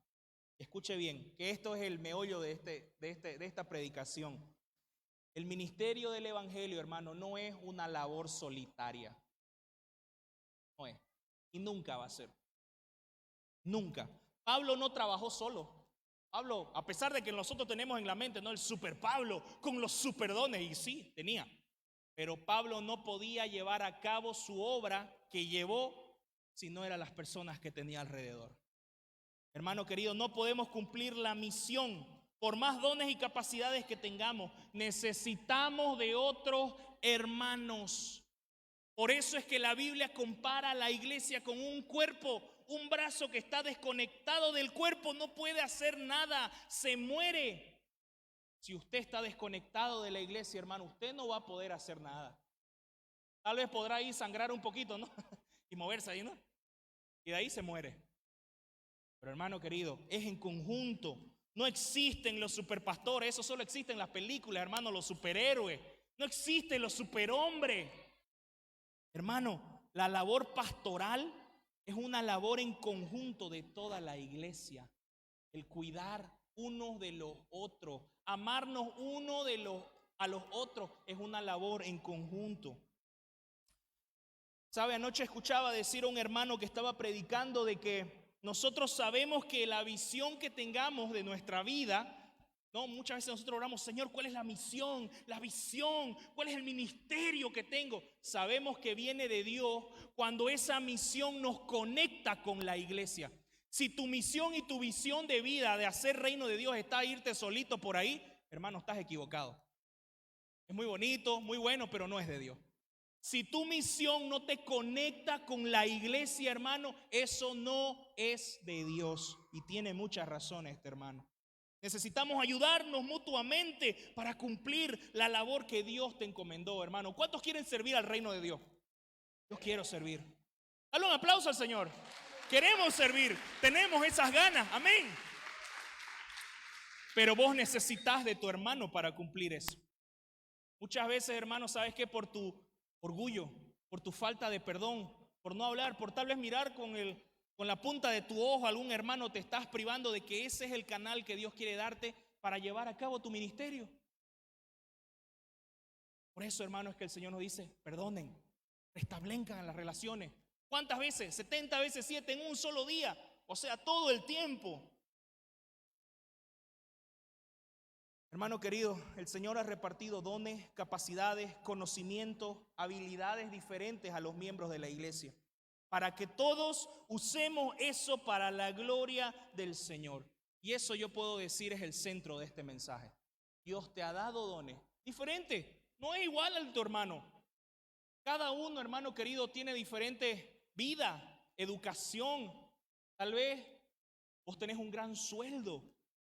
Escuche bien, que esto es el meollo de esta predicación. El ministerio del evangelio, hermano, no es una labor solitaria. No es. Y nunca va a ser. Nunca. Pablo no trabajó solo. Pablo, a pesar de que nosotros tenemos en la mente, ¿no?, el super Pablo con los superdones, y sí, tenía. Pero Pablo no podía llevar a cabo su obra que llevó si no eran las personas que tenía alrededor. Hermano querido, no podemos cumplir la misión por más dones y capacidades que tengamos. Necesitamos de otros hermanos. Por eso es que la Biblia compara a la iglesia con un cuerpo. Un brazo que está desconectado del cuerpo no puede hacer nada, se muere. Si usted está desconectado de la iglesia, hermano, usted no va a poder hacer nada. Tal vez podrá ir sangrar un poquito, ¿no? Y moverse ahí, ¿no? Y de ahí se muere. Pero hermano querido, es en conjunto. No existen los superpastores, eso solo existe en las películas, hermano, los superhéroes. No existen los superhombres. Hermano, la labor pastoral es una labor en conjunto de toda la iglesia. El cuidar unos de los otros, amarnos a los otros es una labor en conjunto. ¿Sabe? Anoche escuchaba decir a un hermano que estaba predicando de que nosotros sabemos que la visión que tengamos de nuestra vida, ¿no? Muchas veces nosotros oramos, Señor, ¿cuál es la misión, la visión? ¿Cuál es el ministerio que tengo? Sabemos que viene de Dios cuando esa misión nos conecta con la iglesia. Si tu misión y tu visión de vida de hacer reino de Dios está a irte solito por ahí, hermano, estás equivocado. Es muy bonito, muy bueno, pero no es de Dios. Si tu misión no te conecta con la iglesia, hermano, eso no es de Dios. Y tiene muchas razones, este hermano. Necesitamos ayudarnos mutuamente para cumplir la labor que Dios te encomendó, hermano. ¿Cuántos quieren servir al reino de Dios? Yo quiero servir. Dale un aplauso al Señor. Queremos servir, tenemos esas ganas, amén. Pero vos necesitas de tu hermano para cumplir eso. Muchas veces, hermano, ¿sabes qué? Por tu orgullo, por tu falta de perdón, por no hablar, por tal vez mirar con la punta de tu ojo a algún hermano, te estás privando de que ese es el canal que Dios quiere darte para llevar a cabo tu ministerio. Por eso, hermano, es que el Señor nos dice, perdonen, restablezcan las relaciones. ¿Cuántas veces? 70 veces 7 en un solo día, o sea, todo el tiempo. Hermano querido, el Señor ha repartido dones, capacidades, conocimientos, habilidades diferentes a los miembros de la iglesia, para que todos usemos eso para la gloria del Señor. Y eso yo puedo decir es el centro de este mensaje. Dios te ha dado dones diferentes, no es igual al de tu hermano. Cada uno, hermano querido, tiene diferente vida, educación. Tal vez vos tenés un gran sueldo.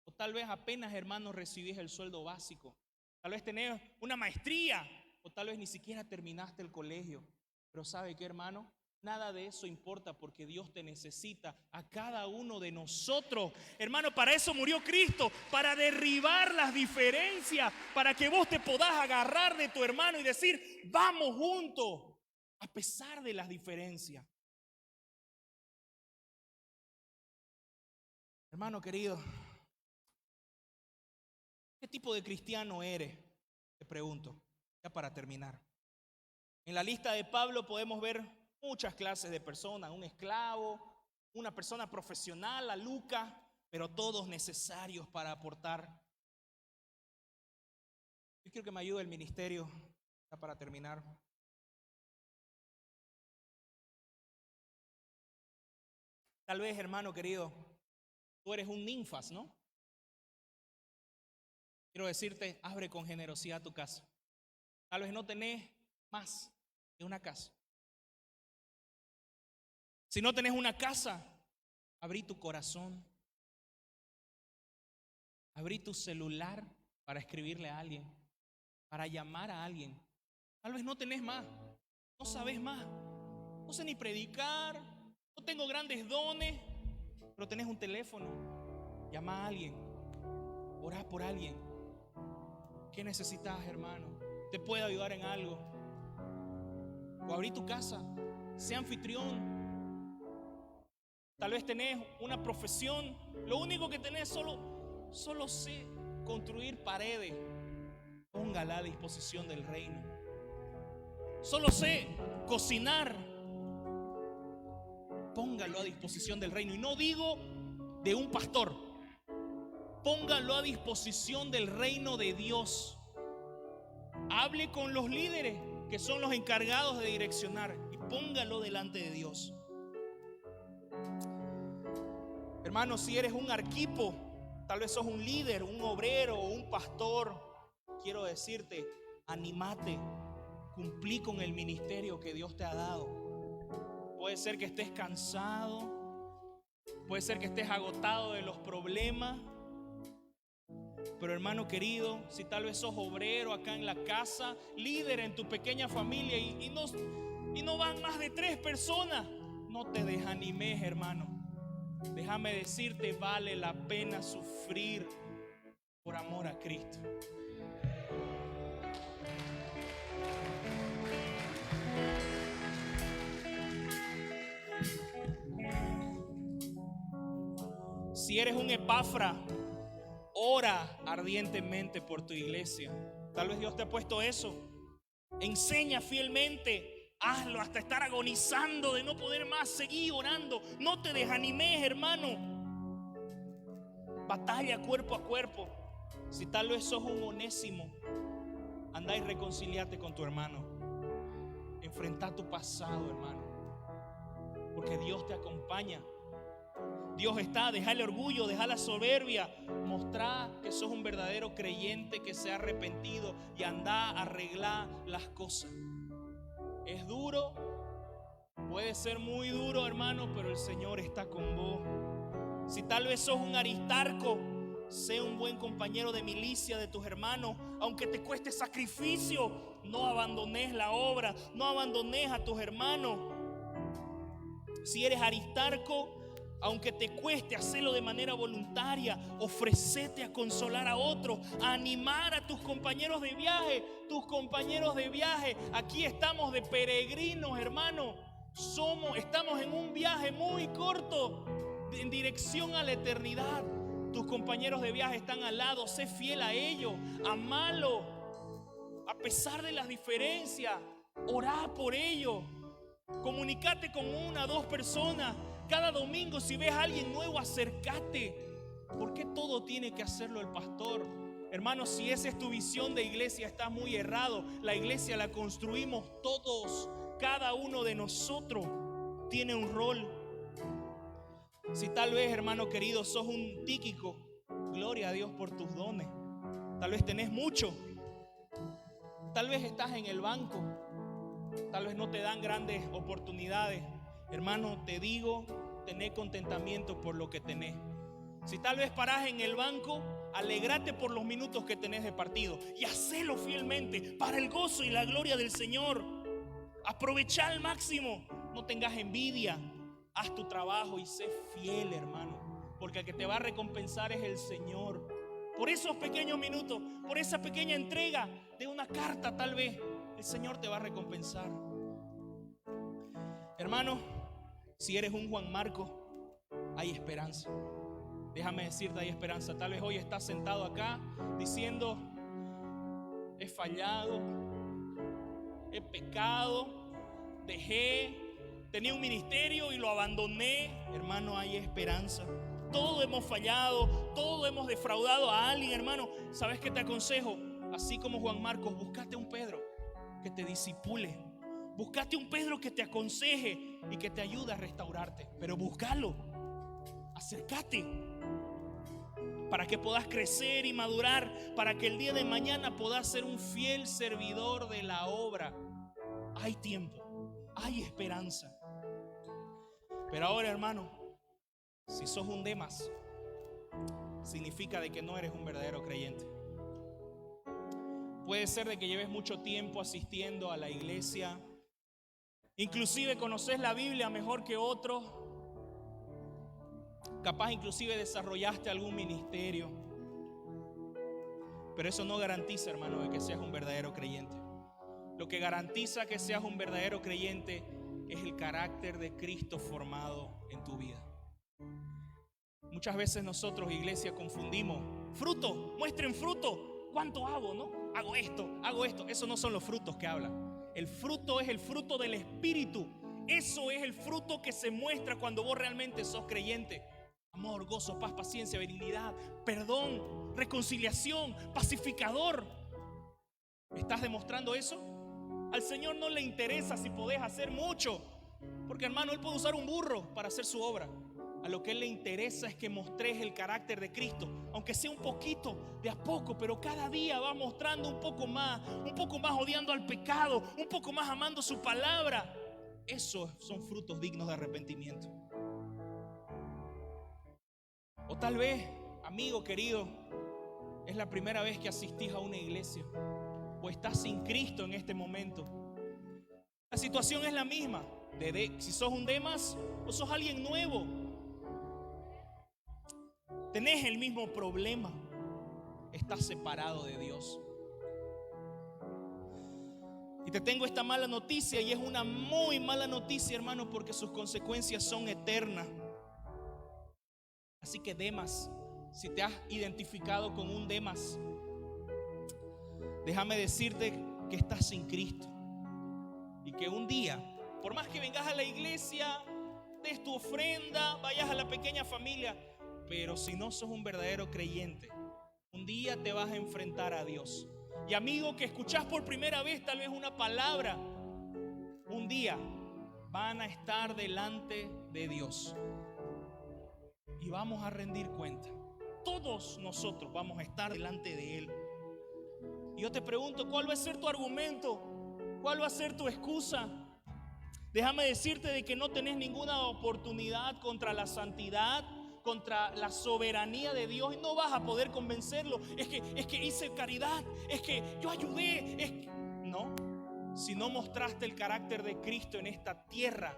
O tal vez apenas, hermano, recibís el sueldo básico. Tal vez tenés una maestría. O tal vez ni siquiera terminaste el colegio. Pero ¿sabe qué, hermano? Nada de eso importa porque Dios te necesita a cada uno de nosotros. Hermano, para eso murió Cristo. Para derribar las diferencias. Para que vos te podás agarrar de tu hermano y decir, vamos juntos. A pesar de las diferencias. Hermano querido, ¿qué tipo de cristiano eres? Te pregunto, ya para terminar. En la lista de Pablo podemos ver muchas clases de personas, un esclavo, una persona profesional, a Lucas, pero todos necesarios para aportar. Yo quiero que me ayude el ministerio, ya para terminar. Tal vez, hermano querido, tú eres un ninfas, ¿no? Quiero decirte, abre con generosidad tu casa. Tal vez no tenés más que una casa. Si no tenés una casa, abrí tu corazón. Abrí tu celular para escribirle a alguien, para llamar a alguien. Tal vez no tenés más, no sabés más, no sé ni predicar, no tengo grandes dones, pero tenés un teléfono. Llama a alguien, orá por alguien. ¿Qué necesitas, hermano? ¿Te puede ayudar en algo? O abrí tu casa, sé anfitrión. Tal vez tenés una profesión, lo único que tenés solo sé construir paredes. Póngala a disposición del reino. Solo sé cocinar. Póngalo a disposición del reino. Y no digo de un pastor. Póngalo a disposición del reino de Dios. Hable con los líderes que son los encargados de direccionar y póngalo delante de Dios. Hermano, si eres un arquipo, tal vez sos un líder, un obrero o un pastor, quiero decirte, animate, cumplí con el ministerio que Dios te ha dado. Puede ser que estés cansado, puede ser que estés agotado de los problemas, pero hermano querido, si tal vez sos obrero acá en la casa, líder en tu pequeña familia y no van más de 3 personas, no te desanimes, hermano. Déjame decirte, vale la pena sufrir por amor a Cristo. Si eres un Epafra, ora ardientemente por tu iglesia. Tal vez Dios te ha puesto eso. Enseña fielmente, hazlo hasta estar agonizando de no poder más. Seguí orando, no te desanimes, hermano. Batalla cuerpo a cuerpo. Si tal vez sos un Onésimo, anda y reconciliate con tu hermano. Enfrenta tu pasado, hermano, porque Dios te acompaña. Dios está, deja el orgullo, deja la soberbia, mostrar que sos un verdadero creyente que se ha arrepentido y anda a arreglar las cosas. Es duro, puede ser muy duro, hermano, pero el Señor está con vos. Si tal vez sos un Aristarco, sé un buen compañero de milicia de tus hermanos, aunque te cueste sacrificio. No abandones la obra, no abandones a tus hermanos. Si eres Aristarco, aunque te cueste hacerlo de manera voluntaria, ofrecete a consolar a otros, a animar a tus compañeros de viaje. Tus compañeros de viaje, aquí estamos de peregrinos, hermano. Estamos en un viaje muy corto en dirección a la eternidad. Tus compañeros de viaje están al lado, sé fiel a ellos, amalo. A pesar de las diferencias, orá por ellos. Comunicate con 1 o 2 personas. Cada domingo, si ves a alguien nuevo, acércate. ¿Por qué todo tiene que hacerlo el pastor? Hermano, si esa es tu visión de iglesia, estás muy errado. La iglesia la construimos todos. Cada uno de nosotros tiene un rol. Si tal vez, hermano querido, sos un Tíquico, gloria a Dios por tus dones. Tal vez tenés mucho. Tal vez estás en el banco. Tal vez no te dan grandes oportunidades. Hermano, te digo, tené contentamiento por lo que tenés. Si tal vez parás en el banco, alegrate por los minutos que tenés de partido y hacelo fielmente para el gozo y la gloria del Señor. Aprovechá al máximo, no tengas envidia, haz tu trabajo y sé fiel, hermano, porque el que te va a recompensar es el Señor. Por esos pequeños minutos, por esa pequeña entrega de una carta, tal vez el Señor te va a recompensar. Hermano, si eres un Juan Marcos, hay esperanza. Déjame decirte, hay esperanza. Tal vez hoy estás sentado acá diciendo: he fallado, he pecado, tenía un ministerio y lo abandoné. Hermano, hay esperanza. Todos hemos fallado, todos hemos defraudado a alguien, hermano. ¿Sabes qué te aconsejo? Así como Juan Marcos, búscate un Pedro que te disipule. Búscate un Pedro que te aconseje y que te ayude a restaurarte. Pero búscalo, acércate, para que puedas crecer y madurar, para que el día de mañana puedas ser un fiel servidor de la obra. Hay tiempo, hay esperanza. Pero ahora, hermano, si sos un Demas, significa de que no eres un verdadero creyente. Puede ser de que lleves mucho tiempo asistiendo a la iglesia, inclusive conoces la Biblia mejor que otros, capaz inclusive desarrollaste algún ministerio, pero eso no garantiza, hermano, de que seas un verdadero creyente. Lo que garantiza que seas un verdadero creyente es el carácter de Cristo formado en tu vida. Muchas veces nosotros, iglesia, confundimos fruto. Muestren fruto. ¿Cuánto hago, no? Hago esto. Esos no son los frutos que hablan. El fruto es el fruto del Espíritu. Eso es el fruto que se muestra cuando vos realmente sos creyente. Amor, gozo, paz, paciencia, benignidad, perdón, reconciliación, pacificador. ¿Estás demostrando eso? Al Señor no le interesa si podés hacer mucho, porque, hermano, Él puede usar un burro para hacer su obra. A lo que Él le interesa es que mostres el carácter de Cristo, aunque sea un poquito, de a poco, pero cada día va mostrando un poco más odiando al pecado, un poco más amando su palabra. Esos son frutos dignos de arrepentimiento. O tal vez, amigo querido, es la primera vez que asistís a una iglesia, o estás sin Cristo en este momento. La situación es la misma, si sos un Demas o sos alguien nuevo. Tenés el mismo problema, estás separado de Dios. Y te tengo esta mala noticia, y es una muy mala noticia, hermano, porque sus consecuencias son eternas. Así que Demas, si te has identificado con un Demas, déjame decirte que estás sin Cristo. Y que un día, por más que vengas a la iglesia, des tu ofrenda, vayas a la pequeña familia, pero si no sos un verdadero creyente, un día te vas a enfrentar a Dios. Y amigo, que escuchás por primera vez tal vez una palabra, un día van a estar delante de Dios y vamos a rendir cuenta. Todos nosotros vamos a estar delante de Él. Y yo te pregunto, ¿cuál va a ser tu argumento? ¿Cuál va a ser tu excusa? Déjame decirte de que no tenés ninguna oportunidad contra la santidad, contra la soberanía de Dios, y no vas a poder convencerlo. Es que hice caridad, es que yo ayudé, no. Si no mostraste el carácter de Cristo en esta tierra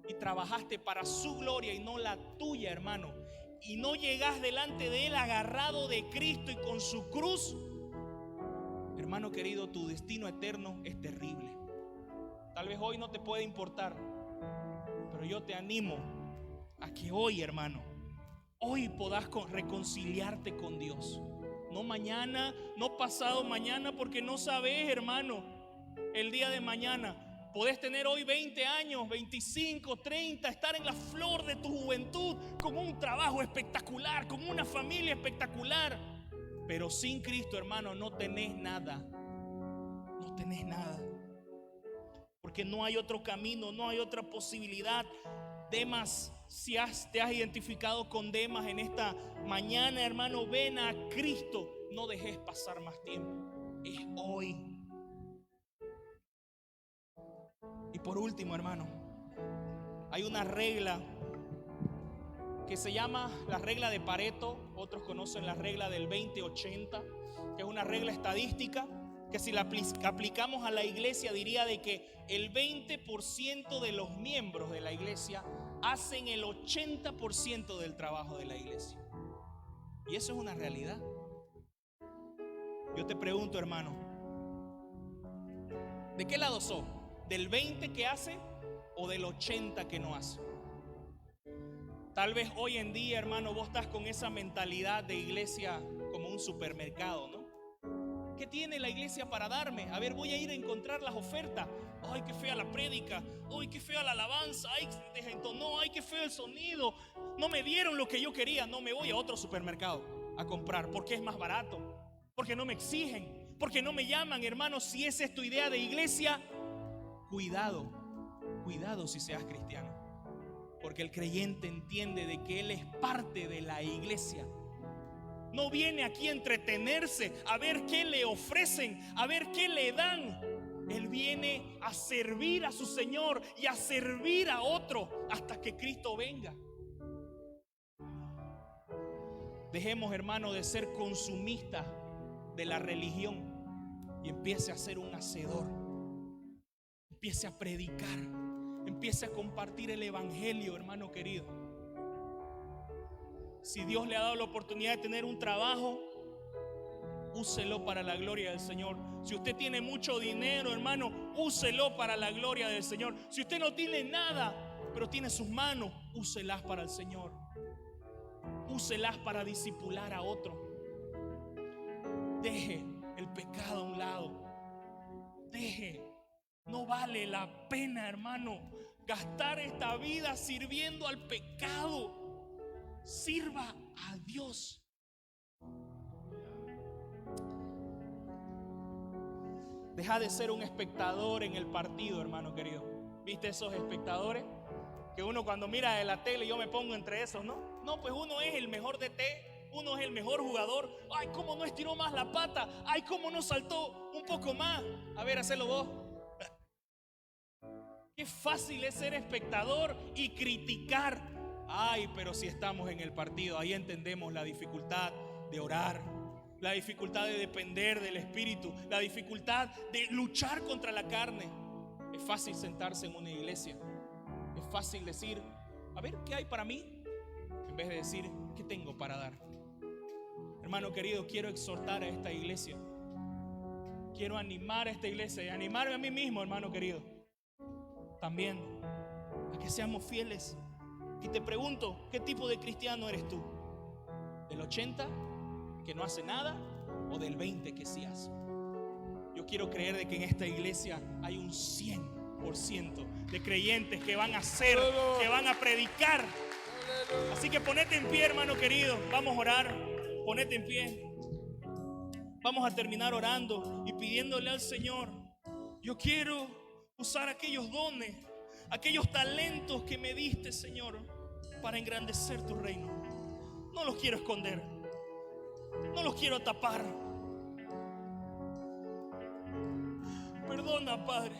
y trabajaste para su gloria y no la tuya, hermano, y no llegas delante de Él agarrado de Cristo y con su cruz, hermano querido, tu destino eterno es terrible. Tal vez hoy no te puede importar, pero yo te animo a que hoy, hermano, hoy podás reconciliarte con Dios. No mañana, no pasado mañana, porque no sabes, hermano, el día de mañana. Podés tener hoy 20 años, 25, 30, estar en la flor de tu juventud, con un trabajo espectacular, con una familia espectacular, pero sin Cristo, hermano, no tenés nada. No tenés nada. Porque no hay otro camino, no hay otra posibilidad. Demas, si te has identificado con Demas en esta mañana, hermano, ven a Cristo. No dejes pasar más tiempo. Es hoy. Y por último, hermano, hay una regla que se llama la regla de Pareto. Otros conocen la regla del 20-80, que es una regla estadística que si la aplicamos a la iglesia diría de que el 20% de los miembros de la iglesia hacen el 80% del trabajo de la iglesia. Y eso es una realidad. Yo te pregunto, hermano, ¿de qué lado sos? ¿Del 20 que hace o del 80 que no hace? Tal vez hoy en día, hermano, vos estás con esa mentalidad de iglesia como un supermercado, ¿no? ¿Qué tiene la iglesia para darme? A ver, voy a ir a encontrar las ofertas. Ay, qué fea la prédica. Ay, qué fea la alabanza. Ay, desentonó. Ay, qué feo el sonido. No me dieron lo que yo quería. No, me voy a otro supermercado a comprar porque es más barato, porque no me exigen, porque no me llaman, hermano. Si esa es tu idea de iglesia, cuidado, cuidado si seas cristiano, porque el creyente entiende de que él es parte de la iglesia. No viene aquí a entretenerse, a ver qué le ofrecen, a ver qué le dan. Él viene a servir a su Señor y a servir a otro hasta que Cristo venga. Dejemos, hermano, de ser consumistas de la religión y empiece a ser un hacedor. Empiece a predicar, empiece a compartir el evangelio, hermano querido. Si Dios le ha dado la oportunidad de tener un trabajo, úselo para la gloria del Señor. Si usted tiene mucho dinero, hermano, úselo para la gloria del Señor. Si usted no tiene nada, pero tiene sus manos, úselas para el Señor. Úselas para discipular a otro. Deje el pecado a un lado. Deje. No vale la pena, hermano, gastar esta vida sirviendo al pecado. Sirva a Dios. Deja de ser un espectador en el partido, hermano querido. ¿Viste esos espectadores? Que uno cuando mira de la tele, yo me pongo entre esos, ¿no? No, pues uno es el mejor DT, uno es el mejor jugador. Ay, cómo no estiró más la pata. Ay, cómo no saltó un poco más. A ver, hacelo vos. Qué fácil es ser espectador y criticar. Ay, pero si estamos en el partido, ahí entendemos la dificultad de orar, la dificultad de depender del Espíritu, la dificultad de luchar contra la carne. Es fácil sentarse en una iglesia, es fácil decir, a ver, ¿qué hay para mí? En vez de decir, ¿qué tengo para dar? Hermano querido, quiero exhortar a esta iglesia quiero animar a esta iglesia y animarme a mí mismo, hermano querido, también a que seamos fieles. Y te pregunto, ¿qué tipo de cristiano eres tú? ¿Del 80 que no hace nada o del 20 que sí hace? Yo quiero creer de que en esta iglesia hay un 100% de creyentes que van a hacer, que van a predicar. Así que ponete en pie, hermano querido. Vamos a orar. Ponete en pie. Vamos a terminar orando y pidiéndole al Señor: yo quiero usar aquellos dones, aquellos talentos que me diste, Señor, para engrandecer tu reino. No los quiero esconder, no los quiero tapar. Perdona, Padre,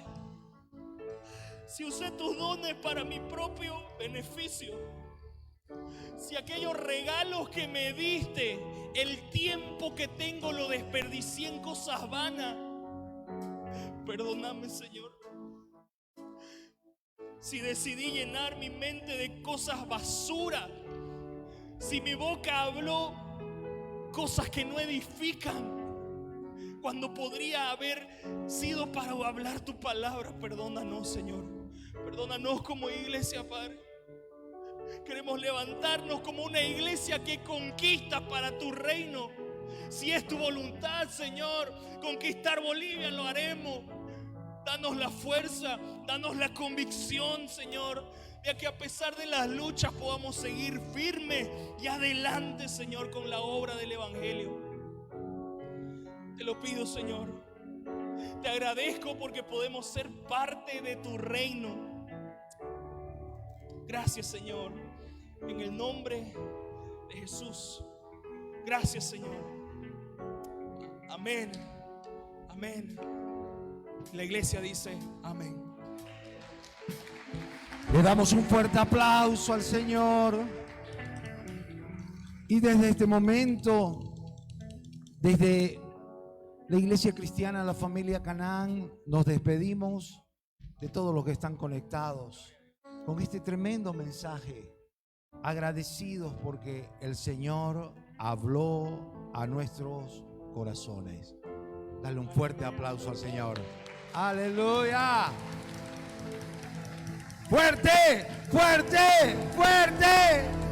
si usé tus dones para mi propio beneficio, si aquellos regalos que me diste, el tiempo que tengo lo desperdicié en cosas vanas. Perdóname, Señor. Si decidí llenar mi mente de cosas basura, si mi boca habló cosas que no edifican, cuando podría haber sido para hablar tu palabra, perdónanos, Señor. Perdónanos como iglesia, Padre. Queremos levantarnos como una iglesia que conquista para tu reino. Si es tu voluntad, Señor, conquistar Bolivia, lo haremos. Danos la fuerza, danos la convicción, Señor, de que a pesar de las luchas podamos seguir firmes y adelante, Señor, con la obra del Evangelio. Te lo pido, Señor. Te agradezco porque podemos ser parte de tu reino. Gracias, Señor, en el nombre de Jesús. Gracias, Señor. Amén. Amén. La iglesia dice amén. Le damos un fuerte aplauso al Señor. Y desde este momento, desde la Iglesia Cristiana, la familia Canaán, nos despedimos de todos los que están conectados con este tremendo mensaje, agradecidos porque el Señor habló a nuestros corazones. Dale un fuerte aplauso al Señor. ¡Aleluya! ¡Fuerte! ¡Fuerte! ¡Fuerte!